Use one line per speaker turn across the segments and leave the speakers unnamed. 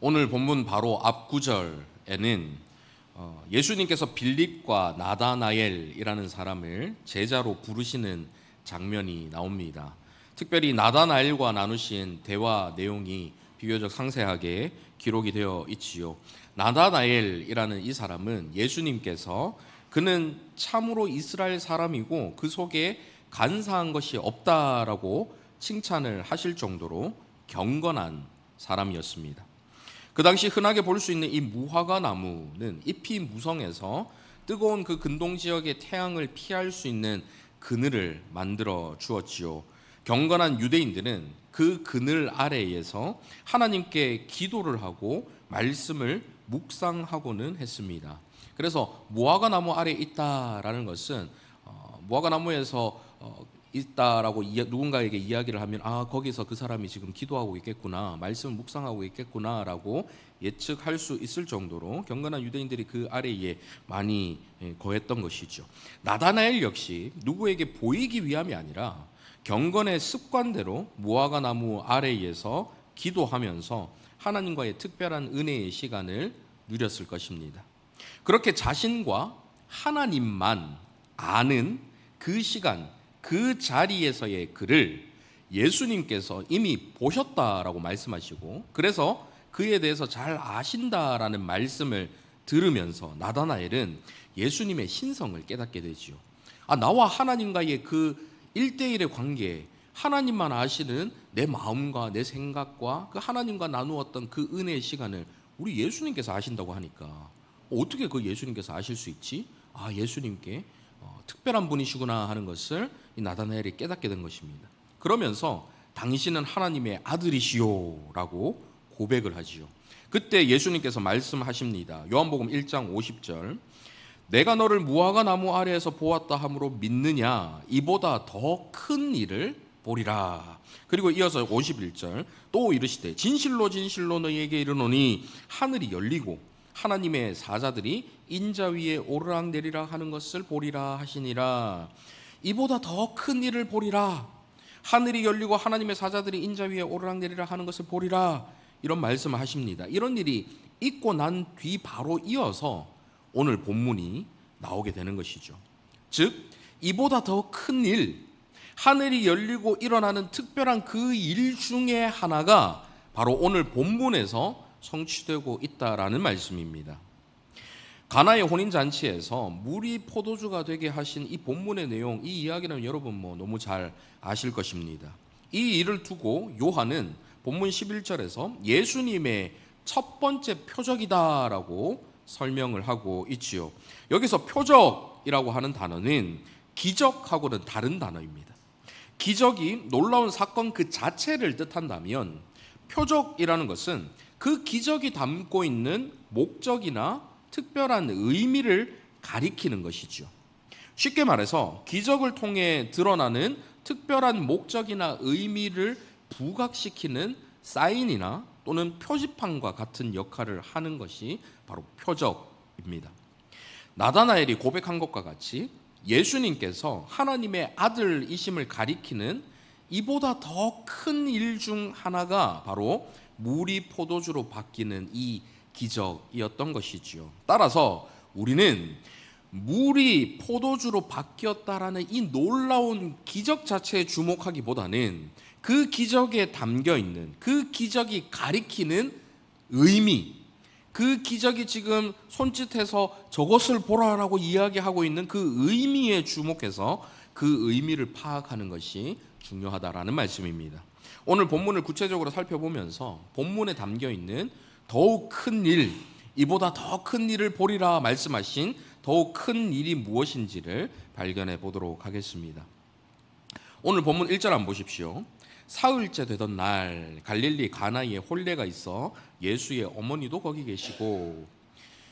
오늘 본문 바로 앞 구절에는 예수님께서 빌립과 나다나엘이라는 사람을 제자로 부르시는 장면이 나옵니다. 특별히 나다나엘과 나누신 대화 내용이 비교적 상세하게 기록이 되어 있지요. 나다나엘이라는 이 사람은 예수님께서 그는 참으로 이스라엘 사람이고 그 속에 간사한 것이 없다라고 칭찬을 하실 정도로 경건한 사람이었습니다. 그 당시 흔하게 볼 수 있는 이 무화과 나무는 잎이 무성해서 뜨거운 그 근동 지역의 태양을 피할 수 있는 그늘을 만들어 주었지요. 경건한 유대인들은 그 그늘 아래에서 하나님께 기도를 하고 말씀을 묵상하고는 했습니다. 그래서 무화과 나무 아래에 있다라는 것은 무화과 나무에서 있다라고 누군가에게 이야기를 하면 거기서 그 사람이 지금 기도하고 있겠구나, 말씀을 묵상하고 있겠구나라고 예측할 수 있을 정도로 경건한 유대인들이 그 아래에 많이 거했던 것이죠. 나다나엘 역시 누구에게 보이기 위함이 아니라 경건의 습관대로 무화과 나무 아래에서 기도하면서 하나님과의 특별한 은혜의 시간을 누렸을 것입니다. 그렇게 자신과 하나님만 아는 그 시간, 그 자리에서의 그를 예수님께서 이미 보셨다라고 말씀하시고, 그래서 그에 대해서 잘 아신다라는 말씀을 들으면서 나다나엘은 예수님의 신성을 깨닫게 되지요. 나와 하나님과의 그 1대1의 관계, 하나님만 아시는 내 마음과 내 생각과 그 하나님과 나누었던 그 은혜의 시간을 우리 예수님께서 아신다고 하니까 어떻게 그 예수님께서 아실 수 있지? 예수님께 특별한 분이시구나 하는 것을 이 나다나엘이 깨닫게 된 것입니다. 그러면서 당신은 하나님의 아들이시오라고 고백을 하지요. 그때 예수님께서 말씀하십니다. 요한복음 1장 50절, 내가 너를 무화과 나무 아래에서 보았다 함으로 믿느냐? 이보다 더 큰 일을 보리라. 그리고 이어서 51절, 또 이르시되 진실로 진실로 너희에게 이르노니 하늘이 열리고 하나님의 사자들이 인자 위에 오르락내리락 하는 것을 보리라 하시니라. 이보다 더 큰 일을 보리라. 하늘이 열리고 하나님의 사자들이 인자 위에 오르락내리락 하는 것을 보리라. 이런 말씀을 하십니다. 이런 일이 있고 난 뒤 바로 이어서 오늘 본문이 나오게 되는 것이죠. 즉 이보다 더 큰 일, 하늘이 열리고 일어나는 특별한 그 일 중에 하나가 바로 오늘 본문에서 성취되고 있다라는 말씀입니다. 가나의 혼인잔치에서 물이 포도주가 되게 하신 이 본문의 내용, 이 이야기는 여러분 너무 잘 아실 것입니다. 이 일을 두고 요한은 본문 11절에서 예수님의 첫 번째 표적이다라고 설명을 하고 있지요. 여기서 표적이라고 하는 단어는 기적하고는 다른 단어입니다. 기적이 놀라운 사건 그 자체를 뜻한다면, 표적이라는 것은 그 기적이 담고 있는 목적이나 특별한 의미를 가리키는 것이죠. 쉽게 말해서 기적을 통해 드러나는 특별한 목적이나 의미를 부각시키는 사인이나 또는 표지판과 같은 역할을 하는 것이 바로 표적입니다. 나다나엘이 고백한 것과 같이 예수님께서 하나님의 아들이심을 가리키는 이보다 더 큰 일 중 하나가 바로 물이 포도주로 바뀌는 이 기적이었던 것이지요. 따라서 우리는 물이 포도주로 바뀌었다라는 이 놀라운 기적 자체에 주목하기보다는 그 기적에 담겨 있는, 그 기적이 가리키는 의미, 그 기적이 지금 손짓해서 저것을 보라라고 이야기하고 있는 그 의미에 주목해서 그 의미를 파악하는 것이 중요하다라는 말씀입니다. 오늘 본문을 구체적으로 살펴보면서 본문에 담겨 있는 더욱 큰 일, 이보다 더 큰 일을 보리라 말씀하신 더욱 큰 일이 무엇인지를 발견해 보도록 하겠습니다. 오늘 본문 1절 한번 보십시오. 사흘째 되던 날 갈릴리 가나에 혼례가 있어 예수의 어머니도 거기 계시고.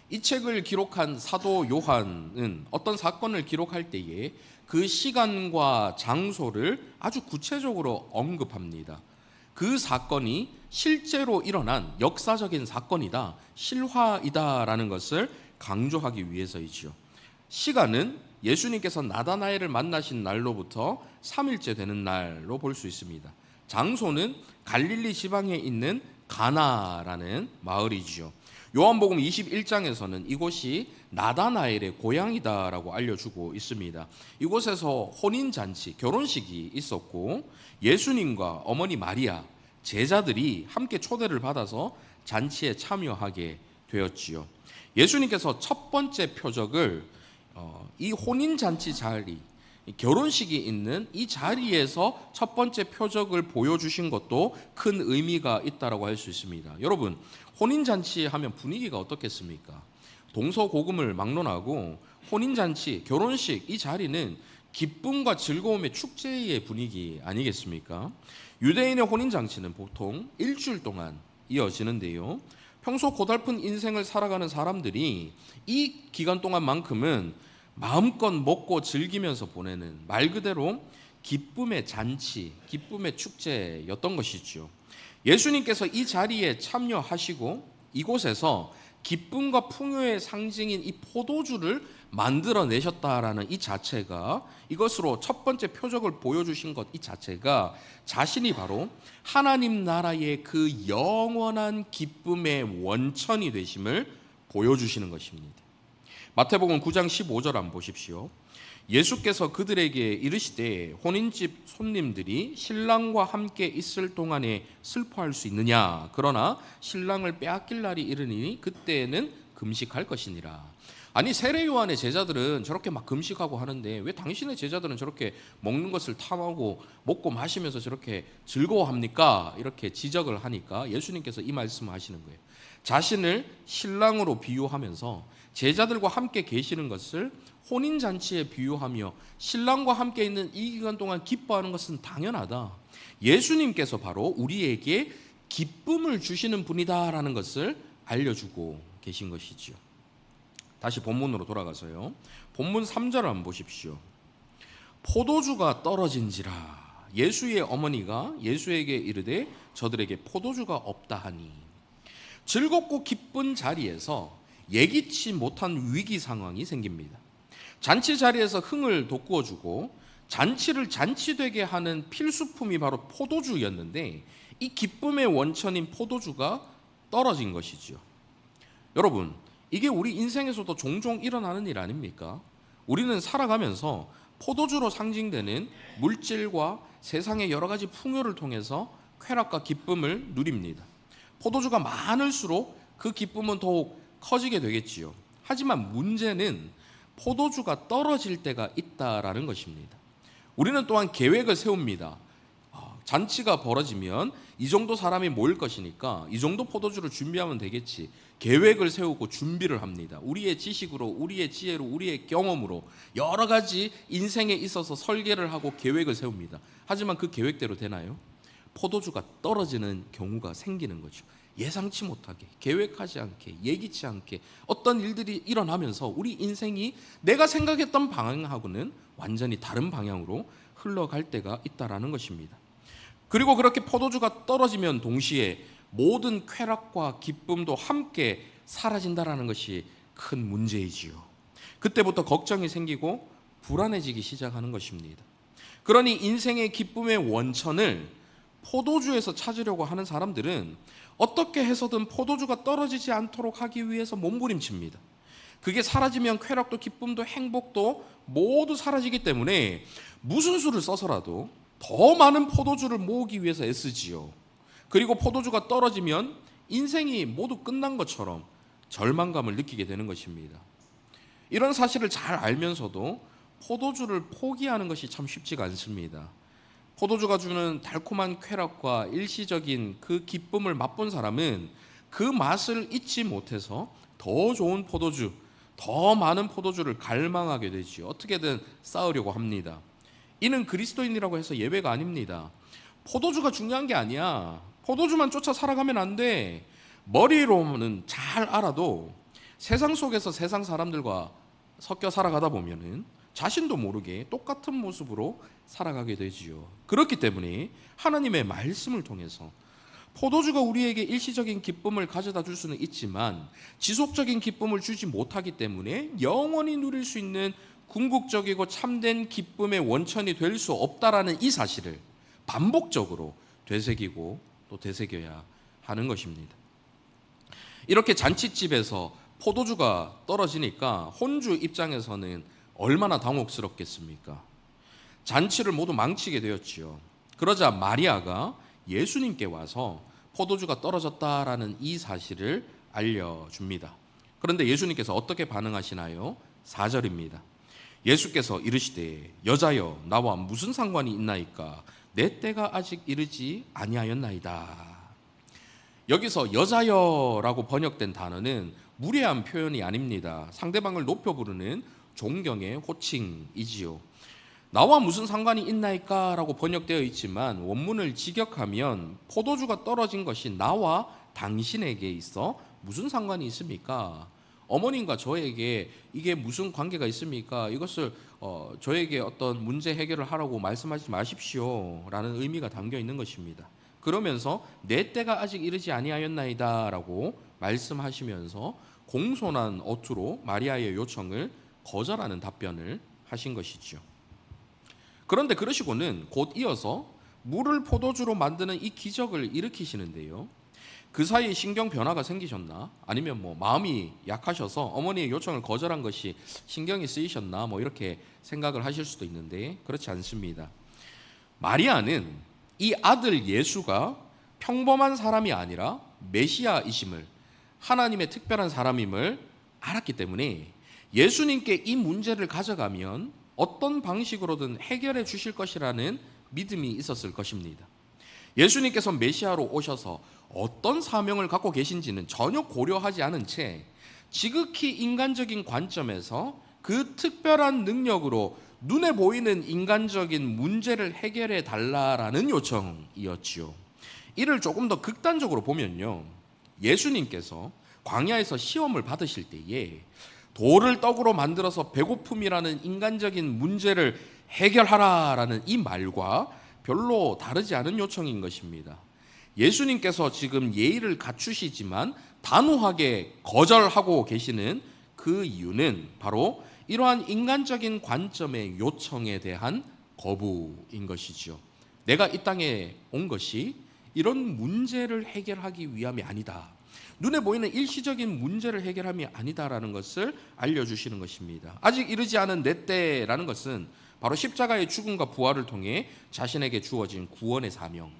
이 책을 기록한 사도 요한은 어떤 사건을 기록할 때에 그 시간과 장소를 아주 구체적으로 언급합니다. 그 사건이 실제로 일어난 역사적인 사건이다, 실화이다라는 것을 강조하기 위해서이지요. 시간은 예수님께서 나다나엘을 만나신 날로부터 3일째 되는 날로 볼 수 있습니다. 장소는 갈릴리 지방에 있는 가나라는 마을이지요. 요한복음 21장에서는 이곳이 나다나엘의 고향이다라고 알려주고 있습니다. 이곳에서 혼인잔치, 결혼식이 있었고 예수님과 어머니 마리아, 제자들이 함께 초대를 받아서 잔치에 참여하게 되었지요. 예수님께서 첫 번째 표적을 이 혼인잔치 자리, 결혼식이 있는 이 자리에서 첫 번째 표적을 보여주신 것도 큰 의미가 있다고 할 수 있습니다. 여러분, 혼인잔치 하면 분위기가 어떻겠습니까? 동서고금을 막론하고 혼인잔치, 결혼식 이 자리는 기쁨과 즐거움의 축제의 분위기 아니겠습니까? 유대인의 혼인잔치는 보통 일주일 동안 이어지는데요. 평소 고달픈 인생을 살아가는 사람들이 이 기간 동안만큼은 마음껏 먹고 즐기면서 보내는 말 그대로 기쁨의 잔치, 기쁨의 축제였던 것이죠. 예수님께서 이 자리에 참여하시고 이곳에서 기쁨과 풍요의 상징인 이 포도주를 만들어내셨다라는 이 자체가, 이것으로 첫 번째 표적을 보여주신 것 이 자체가 자신이 바로 하나님 나라의 그 영원한 기쁨의 원천이 되심을 보여주시는 것입니다. 마태복음 9장 15절 한번 보십시오. 예수께서 그들에게 이르시되 혼인집 손님들이 신랑과 함께 있을 동안에 슬퍼할 수 있느냐? 그러나 신랑을 빼앗길 날이 이르니 그때에는 금식할 것이니라. 아니, 세례 요한의 제자들은 저렇게 막 금식하고 하는데 왜 당신의 제자들은 저렇게 먹는 것을 탐하고 먹고 마시면서 저렇게 즐거워합니까? 이렇게 지적을 하니까 예수님께서 이 말씀을 하시는 거예요. 자신을 신랑으로 비유하면서 제자들과 함께 계시는 것을 혼인잔치에 비유하며 신랑과 함께 있는 이 기간 동안 기뻐하는 것은 당연하다. 예수님께서 바로 우리에게 기쁨을 주시는 분이다라는 것을 알려주고 계신 것이죠. 다시 본문으로 돌아가서요. 본문 3절을 한번 보십시오. 포도주가 떨어진지라 예수의 어머니가 예수에게 이르되 저들에게 포도주가 없다 하니. 즐겁고 기쁜 자리에서 예기치 못한 위기 상황이 생깁니다. 잔치 자리에서 흥을 돋구어주고 잔치를 잔치되게 하는 필수품이 바로 포도주였는데 이 기쁨의 원천인 포도주가 떨어진 것이죠. 여러분, 이게 우리 인생에서도 종종 일어나는 일 아닙니까? 우리는 살아가면서 포도주로 상징되는 물질과 세상의 여러 가지 풍요를 통해서 쾌락과 기쁨을 누립니다. 포도주가 많을수록 그 기쁨은 더욱 커지게 되겠지요. 하지만 문제는 포도주가 떨어질 때가 있다라는 것입니다. 우리는 또한 계획을 세웁니다. 잔치가 벌어지면 이 정도 사람이 모일 것이니까 이 정도 포도주를 준비하면 되겠지. 계획을 세우고 준비를 합니다. 우리의 지식으로, 우리의 지혜로, 우리의 경험으로 여러 가지 인생에 있어서 설계를 하고 계획을 세웁니다. 하지만 그 계획대로 되나요? 포도주가 떨어지는 경우가 생기는 거죠. 예상치 못하게, 계획하지 않게, 예기치 않게 어떤 일들이 일어나면서 우리 인생이 내가 생각했던 방향하고는 완전히 다른 방향으로 흘러갈 때가 있다라는 것입니다. 그리고 그렇게 포도주가 떨어지면 동시에 모든 쾌락과 기쁨도 함께 사라진다라는 것이 큰 문제이지요. 그때부터 걱정이 생기고 불안해지기 시작하는 것입니다. 그러니 인생의 기쁨의 원천을 포도주에서 찾으려고 하는 사람들은 어떻게 해서든 포도주가 떨어지지 않도록 하기 위해서 몸부림칩니다. 그게 사라지면 쾌락도 기쁨도 행복도 모두 사라지기 때문에 무슨 수를 써서라도 더 많은 포도주를 모으기 위해서 애쓰지요. 그리고 포도주가 떨어지면 인생이 모두 끝난 것처럼 절망감을 느끼게 되는 것입니다. 이런 사실을 잘 알면서도 포도주를 포기하는 것이 참 쉽지가 않습니다. 포도주가 주는 달콤한 쾌락과 일시적인 그 기쁨을 맛본 사람은 그 맛을 잊지 못해서 더 좋은 포도주, 더 많은 포도주를 갈망하게 되지요. 어떻게든 쌓으려고 합니다. 이는 그리스도인이라고 해서 예외가 아닙니다. 포도주가 중요한 게 아니야. 포도주만 쫓아 살아가면 안 돼. 머리로는 잘 알아도 세상 속에서 세상 사람들과 섞여 살아가다 보면은 자신도 모르게 똑같은 모습으로 살아가게 되지요. 그렇기 때문에 하나님의 말씀을 통해서 포도주가 우리에게 일시적인 기쁨을 가져다 줄 수는 있지만 지속적인 기쁨을 주지 못하기 때문에 영원히 누릴 수 있는 궁극적이고 참된 기쁨의 원천이 될 수 없다라는 이 사실을 반복적으로 되새기고 또 되새겨야 하는 것입니다. 이렇게 잔치집에서 포도주가 떨어지니까 혼주 입장에서는 얼마나 당혹스럽겠습니까? 잔치를 모두 망치게 되었지요. 그러자 마리아가 예수님께 와서 포도주가 떨어졌다라는 이 사실을 알려줍니다. 그런데 예수님께서 어떻게 반응하시나요? 4절입니다. 예수께서 이르시되 여자여 나와 무슨 상관이 있나이까 내 때가 아직 이르지 아니하였나이다. 여기서 여자여라고 번역된 단어는 무례한 표현이 아닙니다. 상대방을 높여 부르는 존경의 호칭이지요. 나와 무슨 상관이 있나이까 라고 번역되어 있지만 원문을 직역하면 포도주가 떨어진 것이 나와 당신에게 있어 무슨 상관이 있습니까? 어머님과 저에게 이게 무슨 관계가 있습니까? 이것을 저에게 어떤 문제 해결을 하라고 말씀하지 마십시오 라는 의미가 담겨 있는 것입니다. 그러면서 내 때가 아직 이르지 아니하였나이다 라고 말씀하시면서 공손한 어투로 마리아의 요청을 거절하는 답변을 하신 것이죠. 그런데 그러시고는 곧 이어서 물을 포도주로 만드는 이 기적을 일으키시는데요. 그 사이에 신경 변화가 생기셨나? 아니면 마음이 약하셔서 어머니의 요청을 거절한 것이 신경이 쓰이셨나? 이렇게 생각을 하실 수도 있는데 그렇지 않습니다. 마리아는 이 아들 예수가 평범한 사람이 아니라 메시아이심을, 하나님의 특별한 사람임을 알았기 때문에 예수님께 이 문제를 가져가면 어떤 방식으로든 해결해 주실 것이라는 믿음이 있었을 것입니다. 예수님께서 메시아로 오셔서 어떤 사명을 갖고 계신지는 전혀 고려하지 않은 채 지극히 인간적인 관점에서 그 특별한 능력으로 눈에 보이는 인간적인 문제를 해결해 달라라는 요청이었지요. 이를 조금 더 극단적으로 보면요, 예수님께서 광야에서 시험을 받으실 때에 돌을 떡으로 만들어서 배고픔이라는 인간적인 문제를 해결하라라는 이 말과 별로 다르지 않은 요청인 것입니다. 예수님께서 지금 예의를 갖추시지만 단호하게 거절하고 계시는 그 이유는 바로 이러한 인간적인 관점의 요청에 대한 거부인 것이죠. 내가 이 땅에 온 것이 이런 문제를 해결하기 위함이 아니다. 눈에 보이는 일시적인 문제를 해결함이 아니다라는 것을 알려주시는 것입니다. 아직 이르지 않은 내 때라는 것은 바로 십자가의 죽음과 부활을 통해 자신에게 주어진 구원의 사명,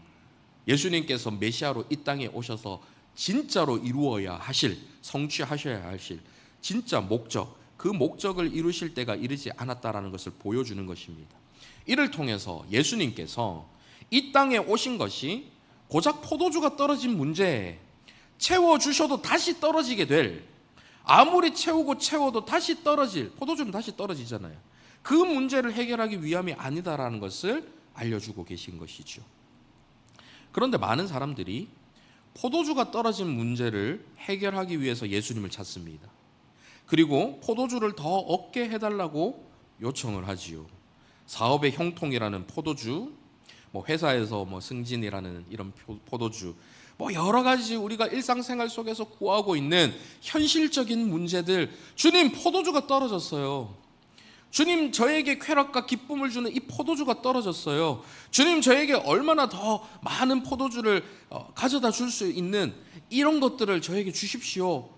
예수님께서 메시아로 이 땅에 오셔서 진짜로 이루어야 하실, 성취하셔야 하실 진짜 목적, 그 목적을 이루실 때가 이르지 않았다라는 것을 보여주는 것입니다. 이를 통해서 예수님께서 이 땅에 오신 것이 고작 포도주가 떨어진 문제, 채워주셔도 다시 떨어지게 될, 아무리 채우고 채워도 다시 떨어질, 포도주는 다시 떨어지잖아요. 그 문제를 해결하기 위함이 아니다라는 것을 알려주고 계신 것이죠. 그런데 많은 사람들이 포도주가 떨어진 문제를 해결하기 위해서 예수님을 찾습니다. 그리고 포도주를 더 얻게 해달라고 요청을 하지요. 사업의 형통이라는 포도주, 회사에서 승진이라는 이런 포도주, 여러 가지 우리가 일상생활 속에서 구하고 있는 현실적인 문제들, 주님 포도주가 떨어졌어요. 주님 저에게 쾌락과 기쁨을 주는 이 포도주가 떨어졌어요. 주님 저에게 얼마나 더 많은 포도주를 가져다 줄 수 있는 이런 것들을 저에게 주십시오.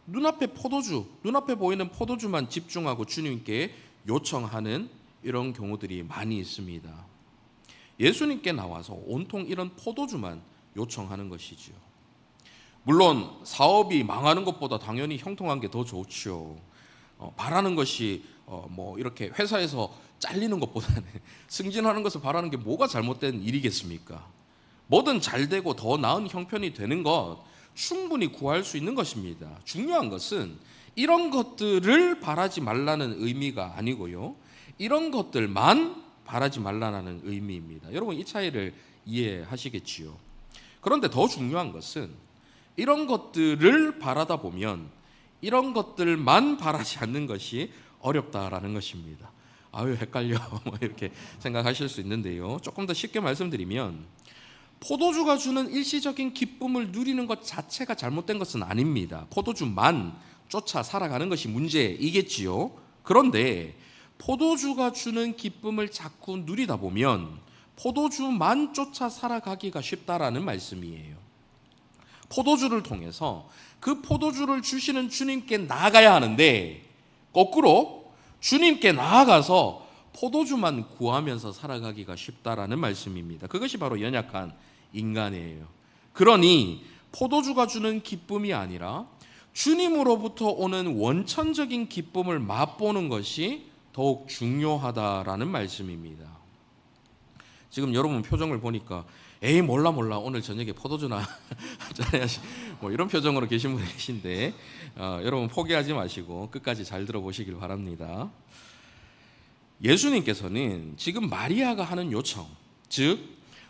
눈앞에 포도주, 눈앞에 보이는 포도주만 집중하고 주님께 요청하는 이런 경우들이 많이 있습니다. 예수님께 나와서 온통 이런 포도주만 요청하는 것이지요. 물론 사업이 망하는 것보다 당연히 형통한 게 더 좋죠. 바라는 것이 이렇게 회사에서 잘리는 것보다는 승진하는 것을 바라는 게 뭐가 잘못된 일이겠습니까? 뭐든 잘 되고 더 나은 형편이 되는 것 충분히 구할 수 있는 것입니다. 중요한 것은 이런 것들을 바라지 말라는 의미가 아니고요, 이런 것들만 바라지 말라는 의미입니다. 여러분 이 차이를 이해하시겠지요. 그런데 더 중요한 것은 이런 것들을 바라다 보면 이런 것들만 바라지 않는 것이 어렵다라는 것입니다. 아유 헷갈려 이렇게 생각하실 수 있는데요, 조금 더 쉽게 말씀드리면 포도주가 주는 일시적인 기쁨을 누리는 것 자체가 잘못된 것은 아닙니다. 포도주만 쫓아 살아가는 것이 문제이겠지요. 그런데 포도주가 주는 기쁨을 자꾸 누리다 보면 포도주만 쫓아 살아가기가 쉽다라는 말씀이에요. 포도주를 통해서 그 포도주를 주시는 주님께 나아가야 하는데 거꾸로 주님께 나아가서 포도주만 구하면서 살아가기가 쉽다라는 말씀입니다. 그것이 바로 연약한 인간이에요. 그러니 포도주가 주는 기쁨이 아니라 주님으로부터 오는 원천적인 기쁨을 맛보는 것이 더욱 중요하다라는 말씀입니다. 지금 여러분 표정을 보니까 에이 몰라 오늘 저녁에 포도주나 한잔해야지 뭐 이런 표정으로 계신 분이 계신데 여러분 포기하지 마시고 끝까지 잘 들어보시길 바랍니다. 예수님께서는 지금 마리아가 하는 요청, 즉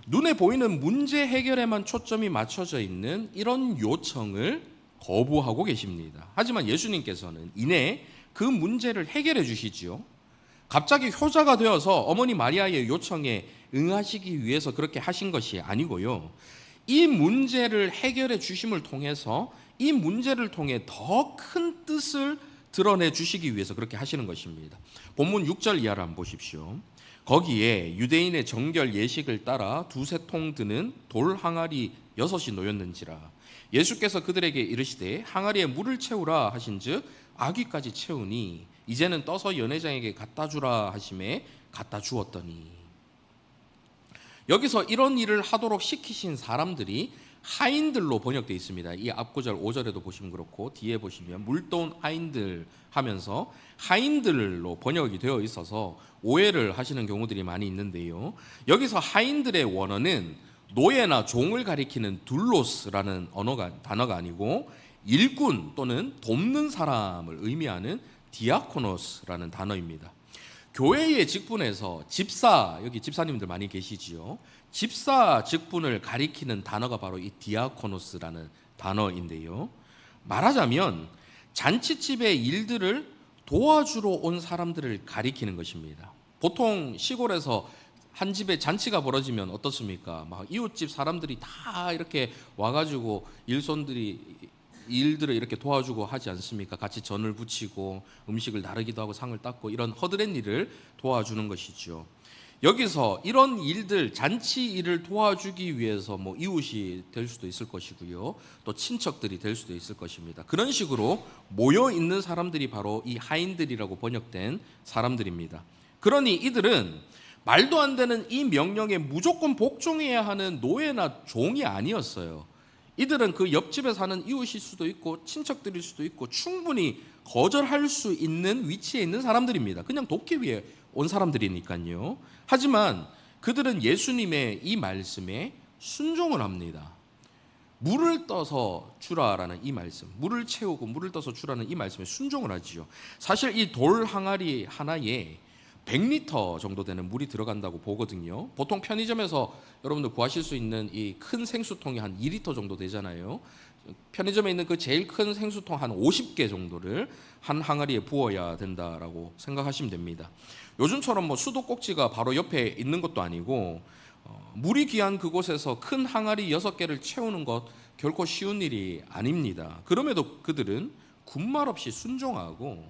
눈에 보이는 문제 해결에만 초점이 맞춰져 있는 이런 요청을 거부하고 계십니다. 하지만 예수님께서는 이내 그 문제를 해결해 주시지요. 갑자기 효자가 되어서 어머니 마리아의 요청에 응하시기 위해서 그렇게 하신 것이 아니고요. 이 문제를 해결해 주심을 통해서 이 문제를 통해 더 큰 뜻을 드러내 주시기 위해서 그렇게 하시는 것입니다. 본문 6절 이하를 한번 보십시오. 거기에 유대인의 정결 예식을 따라 두세 통 드는 돌 항아리 6이 놓였는지라. 예수께서 그들에게 이르시되 항아리에 물을 채우라 하신즉 아귀까지 채우니 이제는 떠서 연회장에게 갖다 주라 하심에 갖다 주었더니. 여기서 이런 일을 하도록 시키신 사람들이 하인들로 번역되어 있습니다. 이 앞구절 5절에도 보시면 그렇고 뒤에 보시면 물도온 하인들 하면서 하인들로 번역이 되어 있어서 오해를 하시는 경우들이 많이 있는데요. 여기서 하인들의 원어는 노예나 종을 가리키는 둘로스라는 단어가 아니고 일꾼 또는 돕는 사람을 의미하는 디아코노스라는 단어입니다. 교회의 직분에서 집사, 여기 집사님들 많이 계시지요. 집사 직분을 가리키는 단어가 바로 이 디아코노스라는 단어인데요. 말하자면 잔치집의 일들을 도와주러 온 사람들을 가리키는 것입니다. 보통 시골에서 한 집에 잔치가 벌어지면 어떻습니까? 막 이웃집 사람들이 다 이렇게 와가지고 일들을 이렇게 도와주고 하지 않습니까? 같이 전을 부치고 음식을 나르기도 하고 상을 닦고 이런 허드렛 일을 도와주는 것이죠. 여기서 이런 일들, 잔치 일을 도와주기 위해서 뭐 이웃이 될 수도 있을 것이고요. 또 친척들이 될 수도 있을 것입니다. 그런 식으로 모여 있는 사람들이 바로 이 하인들이라고 번역된 사람들입니다. 그러니 이들은 말도 안 되는 이 명령에 무조건 복종해야 하는 노예나 종이 아니었어요. 이들은 그 옆집에 사는 이웃일 수도 있고 친척들일 수도 있고 충분히 거절할 수 있는 위치에 있는 사람들입니다. 그냥 돕기 위해 온 사람들이니까요. 하지만 그들은 예수님의 이 말씀에 순종을 합니다. 물을 떠서 주라라는 이 말씀, 물을 채우고 물을 떠서 주라는 이 말씀에 순종을 하지요. 사실 이 돌 항아리 하나에 100리터 정도 되는 물이 들어간다고 보거든요. 보통 편의점에서 여러분들 구하실 수 있는 이 큰 생수통이 한 2리터 정도 되잖아요. 편의점에 있는 그 제일 큰 생수통 한 50개 정도를 한 항아리에 부어야 된다라고 생각하시면 됩니다. 요즘처럼 뭐 수도꼭지가 바로 옆에 있는 것도 아니고 물이 귀한 그곳에서 큰 항아리 6개를 채우는 것 결코 쉬운 일이 아닙니다. 그럼에도 그들은 군말 없이 순종하고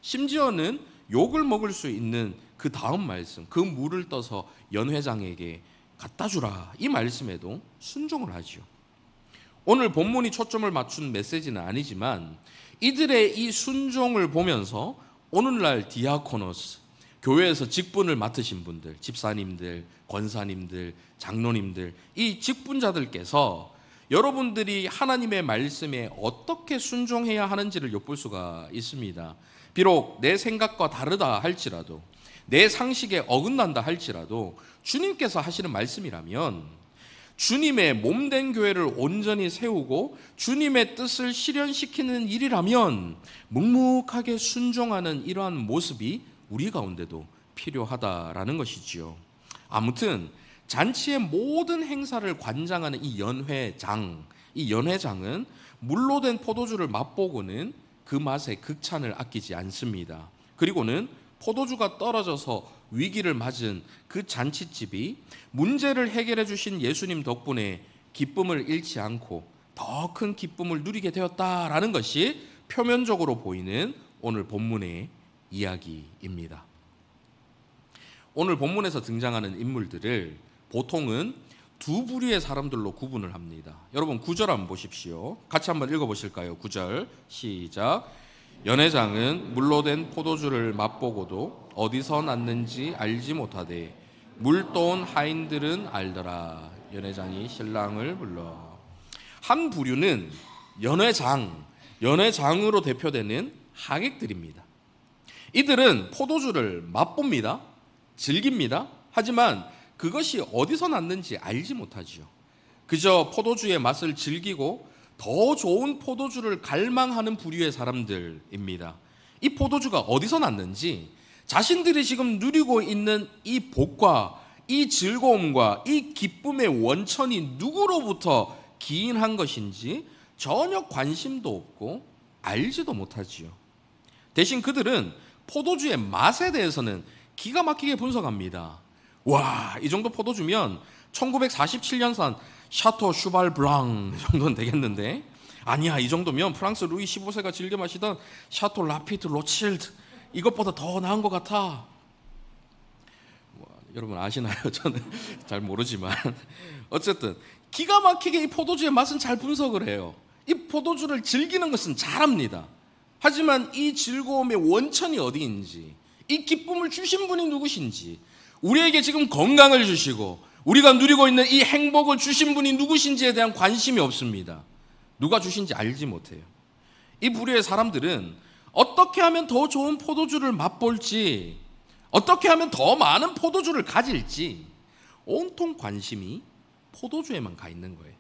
심지어는 욕을 먹을 수 있는 그 다음 말씀, 그 물을 떠서 연회장에게 갖다 주라, 이 말씀에도 순종을 하죠. 오늘 본문이 초점을 맞춘 메시지는 아니지만 이들의 이 순종을 보면서 오늘날 디아코노스, 교회에서 직분을 맡으신 분들, 집사님들, 권사님들, 장로님들, 이 직분자들께서 여러분들이 하나님의 말씀에 어떻게 순종해야 하는지를 엿볼 수가 있습니다. 비록 내 생각과 다르다 할지라도, 내 상식에 어긋난다 할지라도 주님께서 하시는 말씀이라면, 주님의 몸된 교회를 온전히 세우고 주님의 뜻을 실현시키는 일이라면 묵묵하게 순종하는 이러한 모습이 우리 가운데도 필요하다라는 것이지요. 아무튼 잔치의 모든 행사를 관장하는 이 연회장은 물로 된 포도주를 맛보고는 그 맛에 극찬을 아끼지 않습니다. 그리고는 포도주가 떨어져서 위기를 맞은 그 잔치집이 문제를 해결해 주신 예수님 덕분에 기쁨을 잃지 않고 더 큰 기쁨을 누리게 되었다라는 것이 표면적으로 보이는 오늘 본문의 이야기입니다. 오늘 본문에서 등장하는 인물들을 보통은 두 부류의 사람들로 구분을 합니다. 여러분 9절 한번 보십시오. 같이 한번 읽어보실까요? 9절 시작. 연회장은 물로 된 포도주를 맛보고도 어디서 났는지 알지 못하되 물 떠온 하인들은 알더라. 연회장이 신랑을 불러. 한 부류는 연회장으로 대표되는 하객들입니다. 이들은 포도주를 맛봅니다. 즐깁니다. 하지만 그것이 어디서 났는지 알지 못하지요. 그저 포도주의 맛을 즐기고 더 좋은 포도주를 갈망하는 부류의 사람들입니다. 이 포도주가 어디서 났는지, 자신들이 지금 누리고 있는 이 복과 이 즐거움과 이 기쁨의 원천이 누구로부터 기인한 것인지 전혀 관심도 없고 알지도 못하지요. 대신 그들은 포도주의 맛에 대해서는 기가 막히게 분석합니다. 와, 이 정도 포도주면 1947년산 샤토 슈발 블랑 정도는 되겠는데, 아니야, 이 정도면 프랑스 루이 15세가 즐겨 마시던 샤토 라피트 로칠드 이것보다 더 나은 것 같아. 여러분 아시나요? 저는 잘 모르지만 어쨌든 기가 막히게 이 포도주의 맛은 잘 분석을 해요. 이 포도주를 즐기는 것은 잘합니다. 하지만 이 즐거움의 원천이 어디인지, 이 기쁨을 주신 분이 누구신지, 우리에게 지금 건강을 주시고 우리가 누리고 있는 이 행복을 주신 분이 누구신지에 대한 관심이 없습니다. 누가 주신지 알지 못해요. 이 부류의 사람들은 어떻게 하면 더 좋은 포도주를 맛볼지, 어떻게 하면 더 많은 포도주를 가질지 온통 관심이 포도주에만 가 있는 거예요.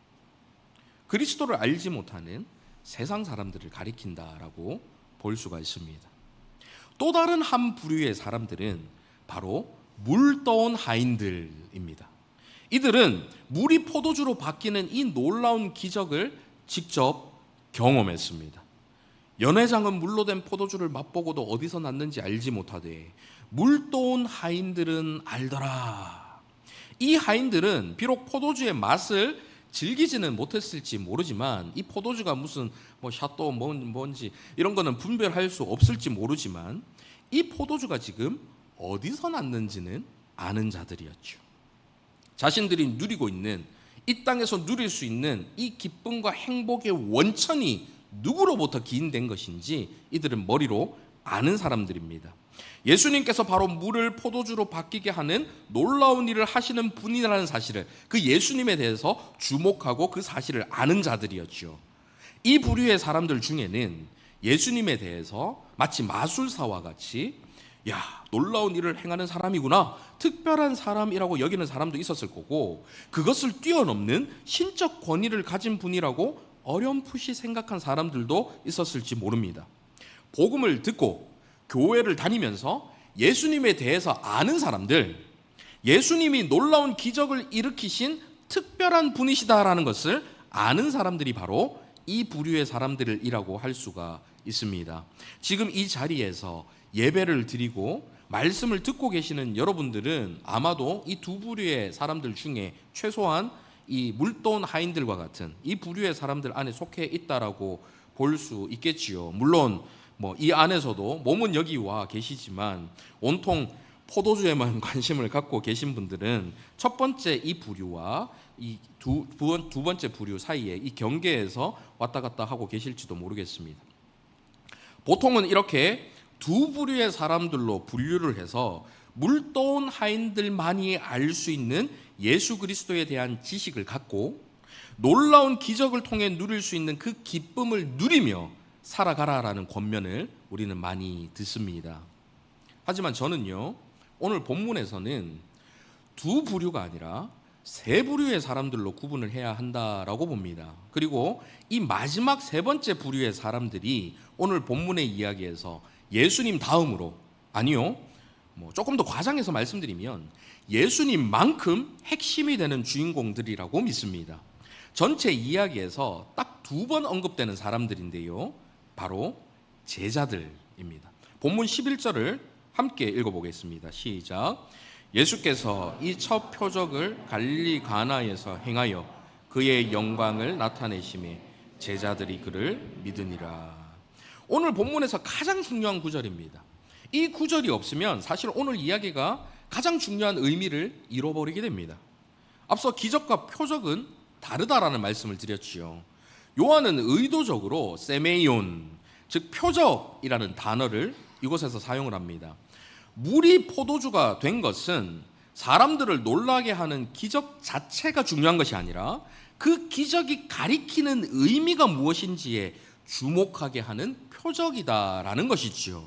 그리스도를 알지 못하는 세상 사람들을 가리킨다라고 볼 수가 있습니다. 또 다른 한 부류의 사람들은 바로 물 떠온 하인들입니다. 이들은 물이 포도주로 바뀌는 이 놀라운 기적을 직접 경험했습니다. 연회장은 물로 된 포도주를 맛보고도 어디서 났는지 알지 못하되 물 떠온 하인들은 알더라. 이 하인들은 비록 포도주의 맛을 즐기지는 못했을지 모르지만, 이 포도주가 무슨 샤또 뭔지 이런 거는 분별할 수 없을지 모르지만, 이 포도주가 지금 어디서 났는지는 아는 자들이었죠. 자신들이 누리고 있는, 이 땅에서 누릴 수 있는 이 기쁨과 행복의 원천이 누구로부터 기인된 것인지 이들은 머리로 아는 사람들입니다. 예수님께서 바로 물을 포도주로 바뀌게 하는 놀라운 일을 하시는 분이라는 사실을, 그 예수님에 대해서 주목하고 그 사실을 아는 자들이었죠. 이 부류의 사람들 중에는 예수님에 대해서 마치 마술사와 같이, 야, 놀라운 일을 행하는 사람이구나, 특별한 사람이라고 여기는 사람도 있었을 거고, 그것을 뛰어넘는 신적 권위를 가진 분이라고 어렴풋이 생각한 사람들도 있었을지 모릅니다. 복음을 듣고 교회를 다니면서 예수님에 대해서 아는 사람들, 예수님이 놀라운 기적을 일으키신 특별한 분이시다라는 것을 아는 사람들이 바로 이 부류의 사람들이라고 할 수가 있습니다. 지금 이 자리에서 예배를 드리고 말씀을 듣고 계시는 여러분들은 아마도 이 두 부류의 사람들 중에 최소한 이 물떠온 하인들과 같은 이 부류의 사람들 안에 속해 있다라고 볼 수 있겠지요. 물론 이 안에서도 몸은 여기 와 계시지만 온통 포도주에만 관심을 갖고 계신 분들은 첫 번째 이 부류와 이 두 번째 부류 사이에 이 경계에서 왔다 갔다 하고 계실지도 모르겠습니다. 보통은 이렇게 두 부류의 사람들로 분류를 해서 물떠온 하인들만이 알 수 있는 예수 그리스도에 대한 지식을 갖고 놀라운 기적을 통해 누릴 수 있는 그 기쁨을 누리며 살아가라라는 권면을 우리는 많이 듣습니다. 하지만 저는요, 오늘 본문에서는 두 부류가 아니라 세 부류의 사람들로 구분을 해야 한다라고 봅니다. 그리고 이 마지막 세 번째 부류의 사람들이 오늘 본문의 이야기에서 예수님 다음으로, 아니요, 조금 더 과장해서 말씀드리면 예수님만큼 핵심이 되는 주인공들이라고 믿습니다. 전체 이야기에서 딱 두 번 언급되는 사람들인데요, 바로 제자들입니다. 본문 11절을 함께 읽어보겠습니다. 시작. 예수께서 이 첫 표적을 갈릴리 가나에서 행하여 그의 영광을 나타내심에 제자들이 그를 믿으니라. 오늘 본문에서 가장 중요한 구절입니다. 이 구절이 없으면 사실 오늘 이야기가 가장 중요한 의미를 잃어버리게 됩니다. 앞서 기적과 표적은 다르다라는 말씀을 드렸지요. 요한은 의도적으로 세메이온, 즉 표적이라는 단어를 이곳에서 사용을 합니다. 물이 포도주가 된 것은 사람들을 놀라게 하는 기적 자체가 중요한 것이 아니라 그 기적이 가리키는 의미가 무엇인지에 주목하게 하는 표적이다라는 것이지요.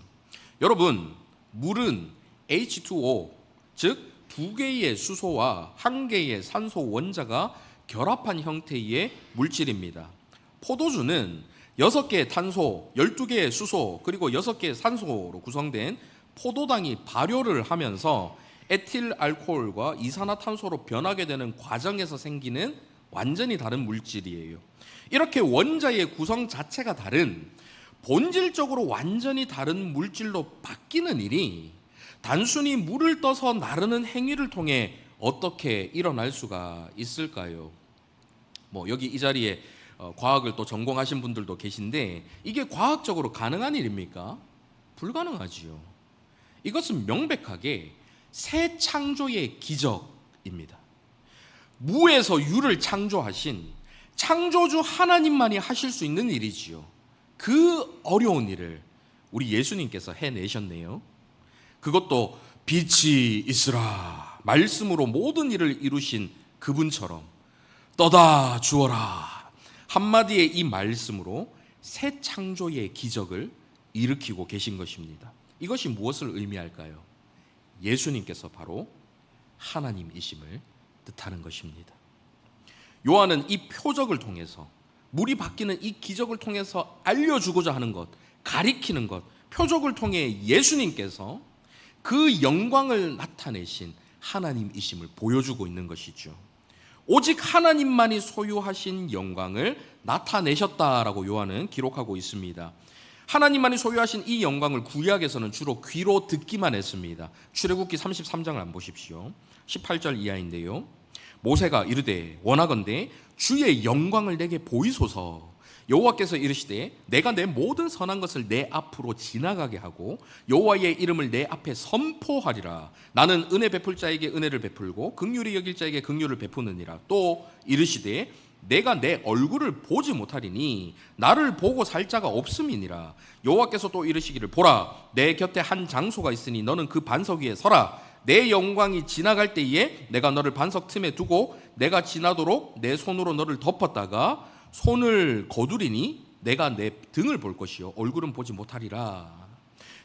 여러분, 물은 H2O, 즉 두 개의 수소와 한 개의 산소 원자가 결합한 형태의 물질입니다. 포도주는 6개의 탄소, 12개의 수소, 그리고 6개의 산소로 구성된 포도당이 발효를 하면서 에틸 알코올과 이산화탄소로 변하게 되는 과정에서 생기는 완전히 다른 물질이에요. 이렇게 원자의 구성 자체가 다른, 본질적으로 완전히 다른 물질로 바뀌는 일이 단순히 물을 떠서 나르는 행위를 통해 어떻게 일어날 수가 있을까요? 여기 이 자리에 과학을 또 전공하신 분들도 계신데 이게 과학적으로 가능한 일입니까? 불가능하지요. 이것은 명백하게 새 창조의 기적입니다. 무에서 유를 창조하신 창조주 하나님만이 하실 수 있는 일이지요. 그 어려운 일을 우리 예수님께서 해내셨네요. 그것도 빛이 있으라 말씀으로 모든 일을 이루신 그분처럼 떠다 주어라 한마디의 이 말씀으로 새 창조의 기적을 일으키고 계신 것입니다. 이것이 무엇을 의미할까요? 예수님께서 바로 하나님이심을 뜻하는 것입니다. 요한은 이 표적을 통해서, 물이 바뀌는 이 기적을 통해서 알려주고자 하는 것, 가리키는 것, 표적을 통해 예수님께서 그 영광을 나타내신 하나님이심을 보여주고 있는 것이죠. 오직 하나님만이 소유하신 영광을 나타내셨다라고 요한은 기록하고 있습니다. 하나님만이 소유하신 이 영광을 구약에서는 주로 귀로 듣기만 했습니다. 출애굽기 33장을 안 보십시오. 18절 이하인데요. 모세가 이르되 원하건대 주의 영광을 내게 보이소서. 여호와께서 이르시되 내가 내 모든 선한 것을 내 앞으로 지나가게 하고 여호와의 이름을 내 앞에 선포하리라. 나는 은혜 베풀 자에게 은혜를 베풀고 긍휼히 여길 자에게 긍휼을 베푸느니라. 또 이르시되 내가 내 얼굴을 보지 못하리니 나를 보고 살 자가 없음이니라. 여호와께서 또 이르시기를 보라 내 곁에 한 장소가 있으니 너는 그 반석 위에 서라. 내 영광이 지나갈 때에 내가 너를 반석 틈에 두고 내가 지나도록 내 손으로 너를 덮었다가 손을 거두리니 내가 내 등을 볼 것이요 얼굴은 보지 못하리라.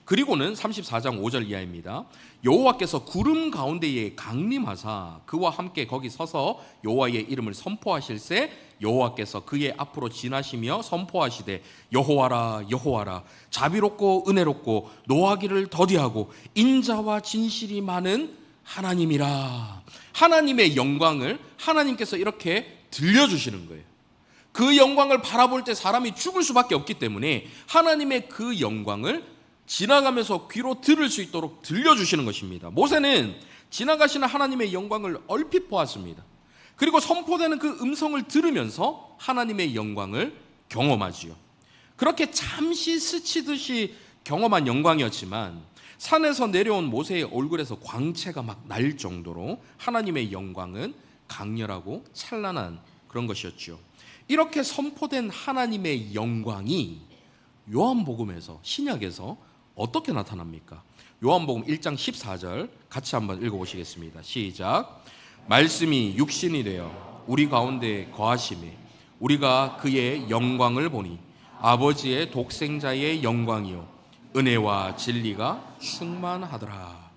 그리고는 34장 5절 이하입니다. 여호와께서 구름 가운데에 강림하사 그와 함께 거기 서서 여호와의 이름을 선포하실세 여호와께서 그의 앞으로 지나시며 선포하시되 여호와라 여호와라 자비롭고 은혜롭고 노하기를 더디하고 인자와 진실이 많은 하나님이라. 하나님의 영광을 하나님께서 이렇게 들려주시는 거예요. 그 영광을 바라볼 때 사람이 죽을 수밖에 없기 때문에 하나님의 그 영광을 지나가면서 귀로 들을 수 있도록 들려주시는 것입니다. 모세는 지나가시는 하나님의 영광을 얼핏 보았습니다. 그리고 선포되는 그 음성을 들으면서 하나님의 영광을 경험하지요. 그렇게 잠시 스치듯이 경험한 영광이었지만 산에서 내려온 모세의 얼굴에서 광채가 막 날 정도로 하나님의 영광은 강렬하고 찬란한 그런 것이었죠. 이렇게 선포된 하나님의 영광이 요한복음에서, 신약에서 어떻게 나타납니까? 요한복음 1장 14절 같이 한번 읽어보시겠습니다. 시작. 말씀이 육신이 되어 우리 가운데 거하심에 우리가 그의 영광을 보니 아버지의 독생자의 영광이요 은혜와 진리가 충만하더라.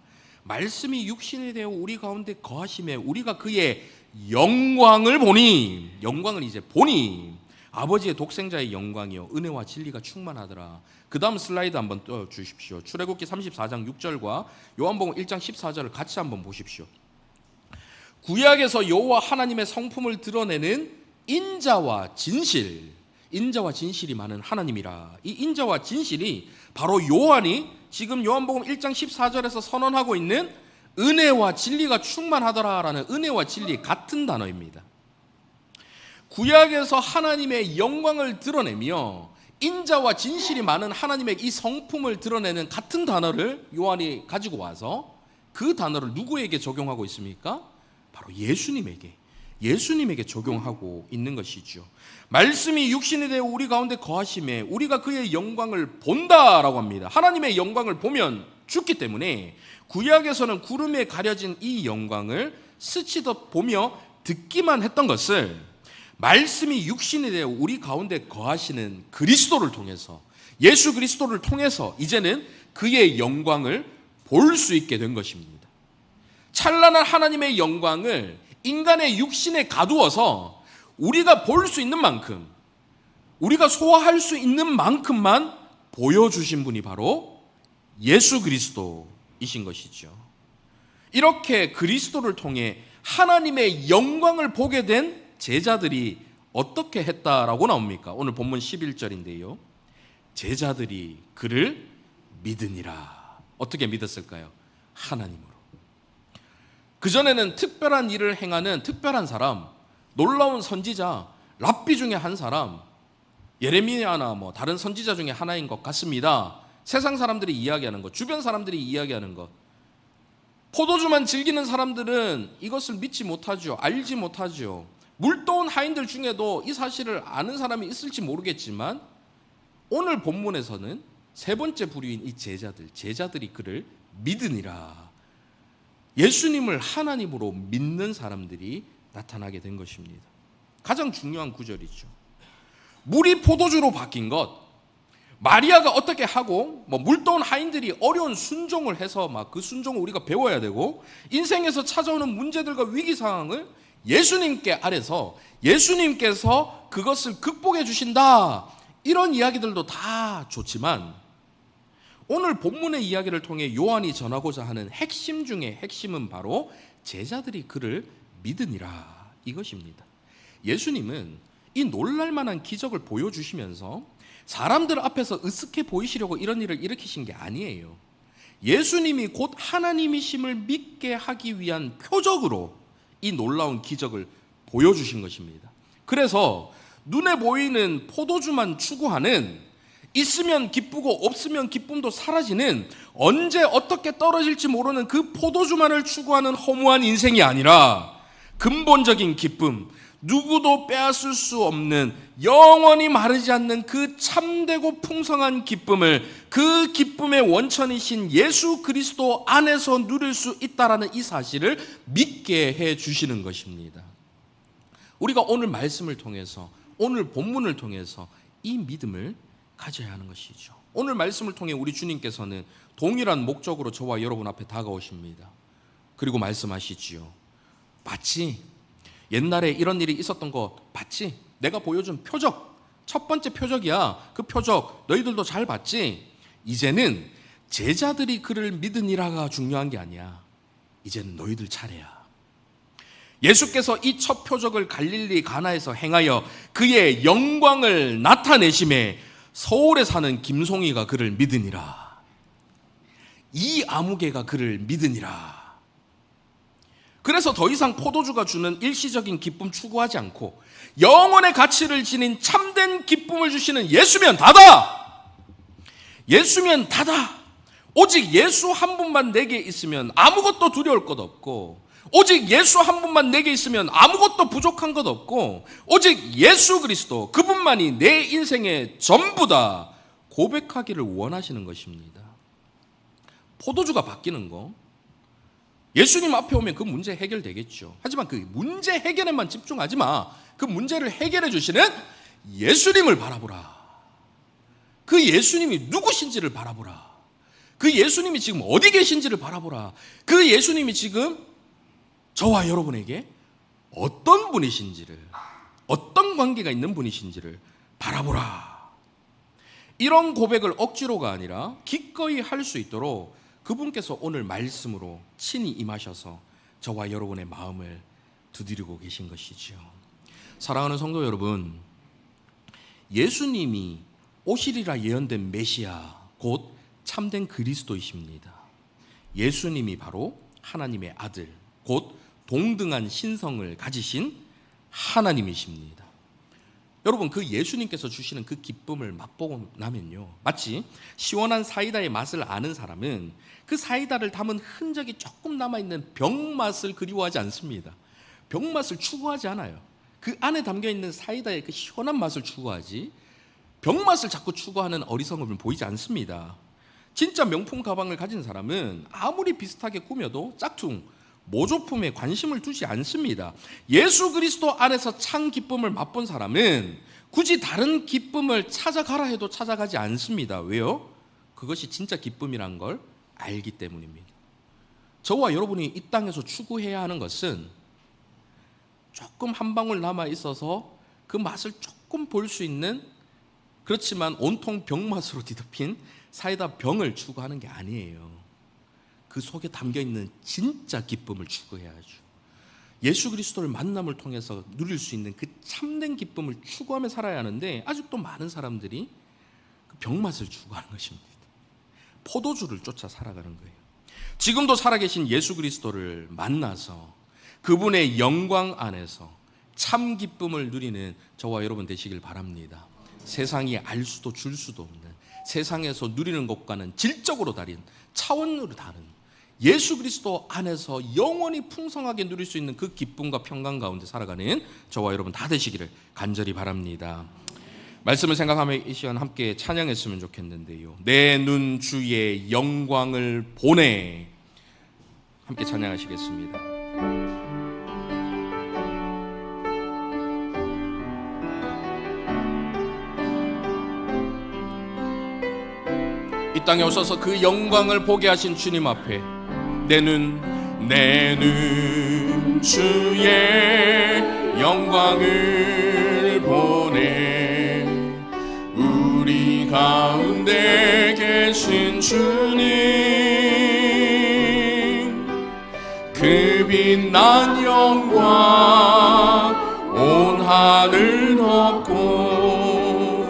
말씀이 육신이 되어 우리 가운데 거하심에 우리가 그의 영광을 보니, 영광을 이제 보니 아버지의 독생자의 영광이요 은혜와 진리가 충만하더라. 그 다음 슬라이드 한번 띄워주십시오. 출애굽기 34장 6절과 요한복음 1장 14절을 같이 한번 보십시오. 구약에서 여호와 하나님의 성품을 드러내는 인자와 진실, 인자와 진실이 많은 하나님이라. 이 인자와 진실이 바로 요한이 지금 요한복음 1장 14절에서 선언하고 있는 은혜와 진리가 충만하더라라는 은혜와 진리 같은 단어입니다. 구약에서 하나님의 영광을 드러내며 인자와 진실이 많은 하나님의 이 성품을 드러내는 같은 단어를 요한이 가지고 와서 그 단어를 누구에게 적용하고 있습니까? 바로 예수님에게, 예수님에게 적용하고 있는 것이죠. 말씀이 육신이 되어 우리 가운데 거하심에 우리가 그의 영광을 본다라고 합니다. 하나님의 영광을 보면 죽기 때문에 구약에서는 구름에 가려진 이 영광을 스치듯 보며 듣기만 했던 것을 말씀이 육신이 되어 우리 가운데 거하시는 그리스도를 통해서, 예수 그리스도를 통해서 이제는 그의 영광을 볼 수 있게 된 것입니다. 찬란한 하나님의 영광을 인간의 육신에 가두어서 우리가 볼 수 있는 만큼, 우리가 소화할 수 있는 만큼만 보여주신 분이 바로 예수 그리스도이신 것이죠. 이렇게 그리스도를 통해 하나님의 영광을 보게 된 제자들이 어떻게 했다라고 나옵니까? 오늘 본문 11절인데요. 제자들이 그를 믿으니라. 어떻게 믿었을까요? 하나님으로. 그전에는 특별한 일을 행하는 특별한 사람, 놀라운 선지자, 랍비 중에 한 사람, 예레미야나 다른 선지자 중에 하나인 것 같습니다. 세상 사람들이 이야기하는 것, 주변 사람들이 이야기하는 것, 포도주만 즐기는 사람들은 이것을 믿지 못하죠. 알지 못하죠. 물도온 하인들 중에도 이 사실을 아는 사람이 있을지 모르겠지만 오늘 본문에서는 세 번째 부류인 이 제자들이 그를 믿으니라. 예수님을 하나님으로 믿는 사람들이 나타나게 된 것입니다. 가장 중요한 구절이죠. 물이 포도주로 바뀐 것, 마리아가 어떻게 하고 물도온 하인들이 어려운 순종을 해서 그 순종을 우리가 배워야 되고, 인생에서 찾아오는 문제들과 위기 상황을 예수님께 아래서 예수님께서 그것을 극복해 주신다, 이런 이야기들도 다 좋지만 오늘 본문의 이야기를 통해 요한이 전하고자 하는 핵심 중에 핵심은 바로 제자들이 그를 믿으니라, 이것입니다. 예수님은 이 놀랄만한 기적을 보여주시면서 사람들 앞에서 으쓱해 보이시려고 이런 일을 일으키신 게 아니에요. 예수님이 곧 하나님이심을 믿게 하기 위한 표적으로 이 놀라운 기적을 보여주신 것입니다. 그래서 눈에 보이는 포도주만 추구하는, 있으면 기쁘고 없으면 기쁨도 사라지는, 언제 어떻게 떨어질지 모르는 그 포도주만을 추구하는 허무한 인생이 아니라 근본적인 기쁨, 누구도 빼앗을 수 없는 영원히 마르지 않는 그 참되고 풍성한 기쁨을, 그 기쁨의 원천이신 예수 그리스도 안에서 누릴 수 있다라는 이 사실을 믿게 해 주시는 것입니다. 우리가 오늘 말씀을 통해서, 오늘 본문을 통해서 이 믿음을 가져야 하는 것이죠. 오늘 말씀을 통해 우리 주님께서는 동일한 목적으로 저와 여러분 앞에 다가오십니다. 그리고 말씀하시지요. 봤지? 옛날에 이런 일이 있었던 거 봤지? 내가 보여준 표적, 첫 번째 표적이야. 그 표적 너희들도 잘 봤지? 이제는 제자들이 그를 믿으니라가 중요한 게 아니야. 이제는 너희들 차례야. 예수께서 이 첫 표적을 갈릴리 가나에서 행하여 그의 영광을 나타내심에 서울에 사는 김송이가 그를 믿으니라. 이 아무개가 그를 믿으니라. 그래서 더 이상 포도주가 주는 일시적인 기쁨 추구하지 않고 영원의 가치를 지닌 참된 기쁨을 주시는 예수면 다다. 예수면 다다. 오직 예수 한 분만 내게 있으면 아무것도 두려울 것 없고, 오직 예수 한 분만 내게 있으면 아무것도 부족한 것 없고, 오직 예수 그리스도 그분만이 내 인생의 전부다 고백하기를 원하시는 것입니다. 포도주가 바뀌는 거, 예수님 앞에 오면 그 문제 해결되겠죠. 하지만 그 문제 해결에만 집중하지 마. 그 문제를 해결해 주시는 예수님을 바라보라. 그 예수님이 누구신지를 바라보라. 그 예수님이 지금 어디 계신지를 바라보라. 그 예수님이 지금 저와 여러분에게 어떤 분이신지를, 어떤 관계가 있는 분이신지를 바라보라. 이런 고백을 억지로가 아니라 기꺼이 할 수 있도록 그분께서 오늘 말씀으로 친히 임하셔서 저와 여러분의 마음을 두드리고 계신 것이죠. 사랑하는 성도 여러분, 예수님이 오시리라 예언된 메시아, 곧 참된 그리스도이십니다. 예수님이 바로 하나님의 아들, 곧 동등한 신성을 가지신 하나님이십니다. 여러분, 그 예수님께서 주시는 그 기쁨을 맛보고 나면요, 마치 시원한 사이다의 맛을 아는 사람은 그 사이다를 담은 흔적이 조금 남아있는 병 맛을 그리워하지 않습니다. 병맛을 추구하지 않아요. 그 안에 담겨있는 사이다의 그 시원한 맛을 추구하지 병맛을 자꾸 추구하는 어리석음을 보이지 않습니다. 진짜 명품 가방을 가진 사람은 아무리 비슷하게 꾸며도 짝퉁, 모조품에 관심을 두지 않습니다. 예수 그리스도 안에서 참 기쁨을 맛본 사람은 굳이 다른 기쁨을 찾아가라 해도 찾아가지 않습니다. 왜요? 그것이 진짜 기쁨이란 걸 알기 때문입니다. 저와 여러분이 이 땅에서 추구해야 하는 것은 조금 한 방울 남아 있어서 그 맛을 조금 볼 수 있는, 그렇지만 온통 병맛으로 뒤덮인 사이다 병을 추구하는 게 아니에요. 그 속에 담겨있는 진짜 기쁨을 추구해야죠. 예수 그리스도를 만남을 통해서 누릴 수 있는 그 참된 기쁨을 추구하며 살아야 하는데, 아직도 많은 사람들이 그 병맛을 추구하는 것입니다. 포도주를 쫓아 살아가는 거예요. 지금도 살아계신 예수 그리스도를 만나서 그분의 영광 안에서 참 기쁨을 누리는 저와 여러분 되시길 바랍니다. 세상이 알 수도 줄 수도 없는, 세상에서 누리는 것과는 질적으로 다른, 차원으로 다른 예수 그리스도 안에서 영원히 풍성하게 누릴 수 있는 그 기쁨과 평강 가운데 살아가는 저와 여러분 다 되시기를 간절히 바랍니다. 말씀을 생각하며 이 시간 함께 찬양했으면 좋겠는데요. 내 눈 주의 영광을 보내. 함께 찬양하시겠습니다. 이 땅에 오셔서 그 영광을 보게 하신 주님 앞에 내 눈 주의 영광을 보내. 우리 가운데 계신 주님, 그 빛난 영광 온 하늘 덮고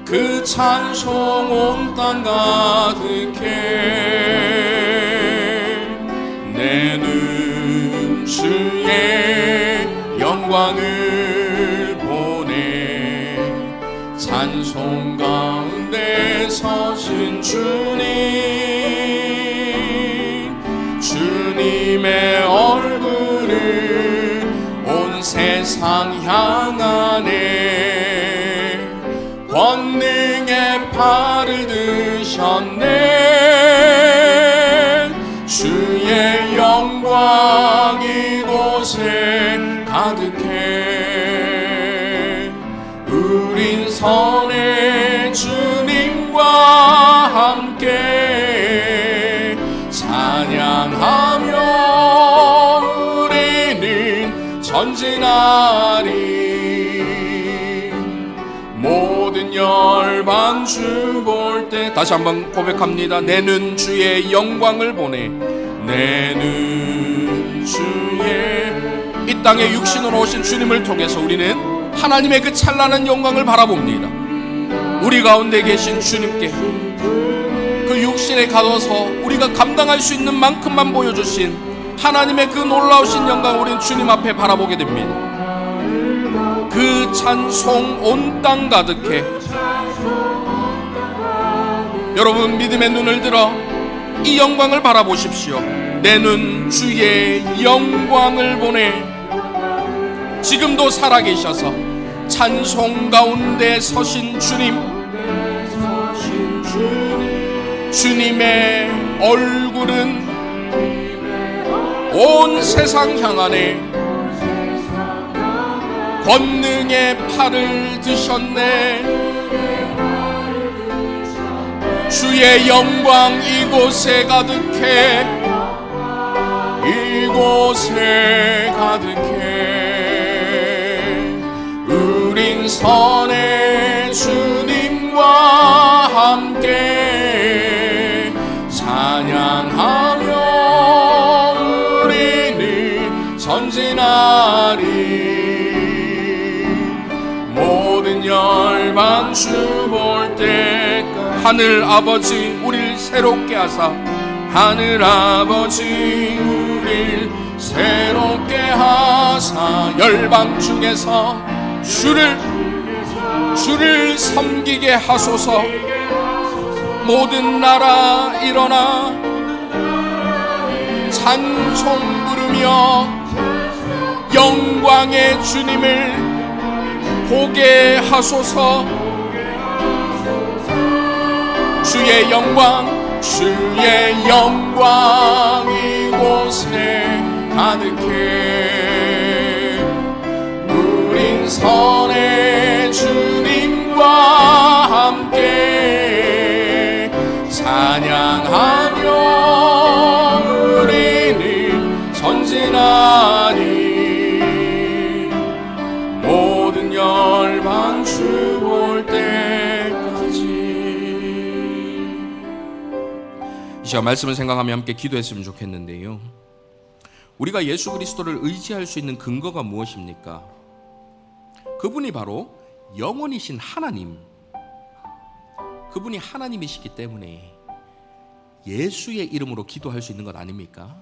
그 찬송 온 땅 가득해. 내 눈 주의 영광을 보내. 찬송 가운데 서신 주님의 얼굴을 온 세상 향하네. 권능의 팔을 드셨네. 주의 영광 이곳에 가득해. 우린 선의 주님과 함께 찬양하며 우리는 전진하리. 모든 열방 주 볼 때, 다시 한번 고백합니다. 내 눈 주의 영광을 보내. 내 눈 주의, 이 땅에 육신으로 오신 주님을 통해서 우리는 하나님의 그 찬란한 영광을 바라봅니다. 우리 가운데 계신 주님께 그 육신에 가둬서 우리가 감당할 수 있는 만큼만 보여주신 하나님의 그 놀라우신 영광, 우리는 주님 앞에 바라보게 됩니다. 그 찬송 온 땅 가득해. 여러분 믿음의 눈을 들어 이 영광을 바라보십시오. 내 눈 주의 영광을 보내. 지금도 살아계셔서 찬송 가운데 서신 주님, 주님의 얼굴은 온 세상 향하네. 권능의 팔을 드셨네. 주의 영광 이곳에 가득해. 이곳에 가득해. 우린 선의 주님과 함께 찬양하며 우리는 전진하리. 모든 열방 주 볼 때 하늘 아버지 우릴 새롭게 하사, 하늘 아버지 우릴 새롭게 하사 열방 중에서 주를 섬기게 하소서. 모든 나라 일어나 찬송 부르며 영광의 주님을 보게 하소서. 주의 영광 이곳에 가득해. 우린 선의 주님과 함께 찬양하며 우리는 전진하니. 모든 열방 주 볼 때까지. 이 시간 말씀을 생각하며 함께 기도했으면 좋겠는데요, 우리가 예수 그리스도를 의지할 수 있는 근거가 무엇입니까? 그분이 바로 영원이신 하나님, 그분이 하나님이시기 때문에 예수의 이름으로 기도할 수 있는 것 아닙니까?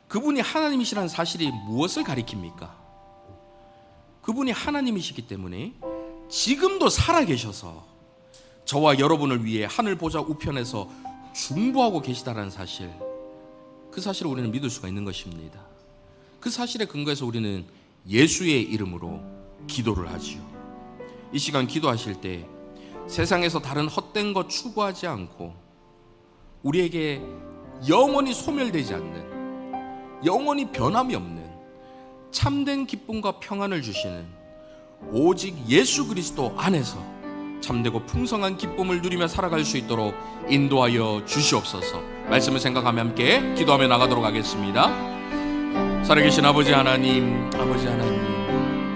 그분이 하나님이시라는 사실이 무엇을 가리킵니까? 그분이 하나님이시기 때문에 지금도 살아계셔서 저와 여러분을 위해 하늘 보좌 우편에서 중보하고 계시다는 사실, 그 사실을 우리는 믿을 수가 있는 것입니다. 그 사실에 근거해서 우리는 예수의 이름으로 기도를 하지요. 이 시간 기도하실 때 세상에서 다른 헛된 것 추구하지 않고 우리에게 영원히 소멸되지 않는, 영원히 변함이 없는 참된 기쁨과 평안을 주시는 오직 예수 그리스도 안에서 참되고 풍성한 기쁨을 누리며 살아갈 수 있도록 인도하여 주시옵소서. 말씀을 생각하며 함께 기도하며 나가도록 하겠습니다. 살아계신 아버지 하나님,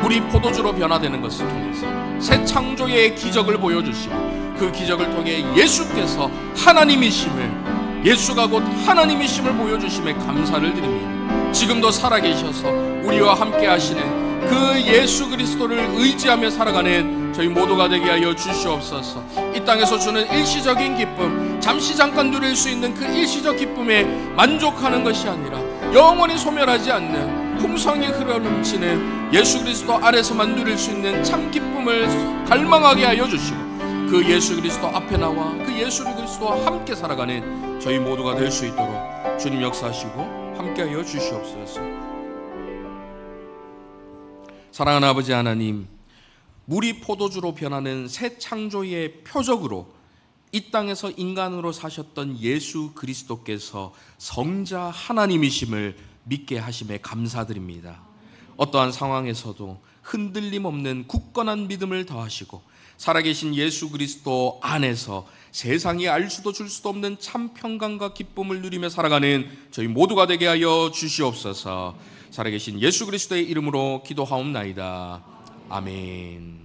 우리 포도주로 변화되는 것을 통해서 새 창조의 기적을 보여주시고 그 기적을 통해 예수께서 하나님이심을, 예수가 곧 하나님이심을 보여주심에 감사를 드립니다. 지금도 살아계셔서 우리와 함께 하시는 그 예수 그리스도를 의지하며 살아가는 저희 모두가 되게 하여 주시옵소서. 이 땅에서 주는 일시적인 기쁨, 잠시 잠깐 누릴 수 있는 그 일시적 기쁨에 만족하는 것이 아니라 영원히 소멸하지 않는 풍성히 흘러넘치는 예수 그리스도 아래서만 누릴 수 있는 참 기쁨을 갈망하게 하여 주시고 그 예수 그리스도 앞에 나와 그 예수 그리스도와 함께 살아가는 저희 모두가 될 수 있도록 주님 역사하시고 함께 하여 주시옵소서. 사랑하는 아버지 하나님, 물이 포도주로 변하는 새 창조의 표적으로 이 땅에서 인간으로 사셨던 예수 그리스도께서 성자 하나님이심을 믿게 하심에 감사드립니다. 어떠한 상황에서도 흔들림 없는 굳건한 믿음을 더하시고 살아계신 예수 그리스도 안에서 세상이 알 수도 줄 수도 없는 참 평강과 기쁨을 누리며 살아가는 저희 모두가 되게 하여 주시옵소서. 살아계신 예수 그리스도의 이름으로 기도하옵나이다. 아멘.